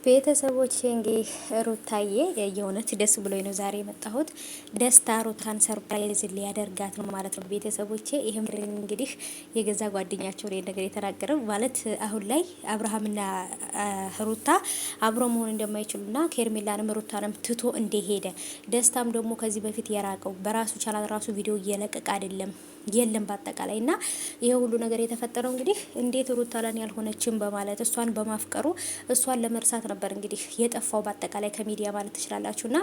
ቤተሰቦች እንግዲህ ሩታዬ የእውነት ደስ ብሎኝ ነው ዛሬ የመጣሁት። ደስታ ሩታን ሰርፕራይዝ ሊያደርጋት ነው ማለት ነው ቤተሰቦቼ። ይህም እንግዲህ የገዛ ጓደኛቸው ላይ ነገር የተናገረው ማለት አሁን ላይ አብርሃምና ሩታ አብሮ መሆን እንደማይችሉና ከኤርሜላንም ሩታንም ትቶ እንደሄደ ደስታም ደግሞ ከዚህ በፊት የራቀው በራሱ ቻናል ራሱ ቪዲዮ እየለቀቀ አይደለም የለም በአጠቃላይ እና ይሄ ሁሉ ነገር የተፈጠረው እንግዲህ እንዴት ሩታ ላን ያልሆነችም በማለት እሷን በማፍቀሩ እሷን ለመርሳት ነበር እንግዲህ የጠፋው በአጠቃላይ ከሚዲያ ማለት ትችላላችሁና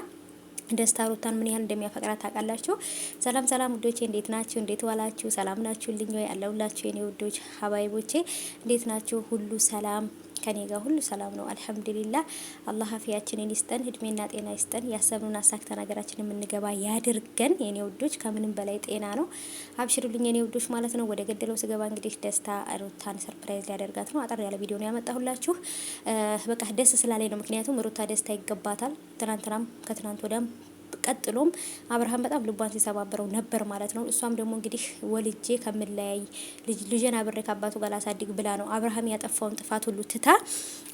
ደስታ ሩታን ምን ያህል እንደሚያፈቅራት ታውቃላችሁ። ሰላም ሰላም ውዶቼ እንዴት ናችሁ? እንዴት ዋላችሁ? ሰላም ናችሁልኝ ወይ? አለሁላችሁ የኔ ውዶች ሀባይቦቼ እንዴት ናችሁ? ሁሉ ሰላም ከኔ ጋር ሁሉ ሰላም ነው አልሐምዱሊላህ። አላህ አፊያችንን ይስጠን፣ እድሜና ጤና ይስጠን፣ ያሰብነውን አሳክተን ሀገራችን የምንገባ ያድርገን። የኔ ውዶች ከምንም በላይ ጤና ነው። አብሽሩልኝ የኔ ውዶች ማለት ነው። ወደ ገደለው ስገባ እንግዲህ ደስታ ሩታን ሰርፕራይዝ ሊያደርጋት ነው። አጠር ያለ ቪዲዮ ነው ያመጣሁላችሁ። በቃ ደስ ስላለኝ ነው። ምክንያቱም ሩታ ደስታ ይገባታል። ትናንትናም ከትናንት ወዲያም ቀጥሎም አብርሃም በጣም ልቧን ሲሰባበረው ነበር ማለት ነው። እሷም ደግሞ እንግዲህ ወልጄ ከምለያይ ልጄን አብሬ ከአባቱ ጋር ላሳድግ ብላ ነው አብርሃም ያጠፋውን ጥፋት ሁሉ ትታ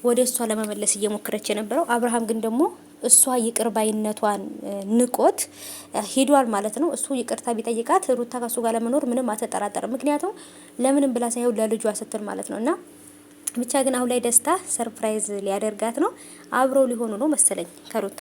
ወደ እሷ ለመመለስ እየሞከረች የነበረው። አብርሃም ግን ደግሞ እሷ ይቅር ባይነቷን ንቆት ሄዷል ማለት ነው። እሱ ይቅርታ ቢጠይቃት ሩታ ከሱ ጋር ለመኖር ምንም አትጠራጠርም። ምክንያቱም ለምንም ብላ ሳይሆን ለልጇ ስትል ማለት ነው። እና ብቻ ግን አሁን ላይ ደስታ ሰርፕራይዝ ሊያደርጋት ነው። አብረው ሊሆኑ ነው መሰለኝ ከሩታ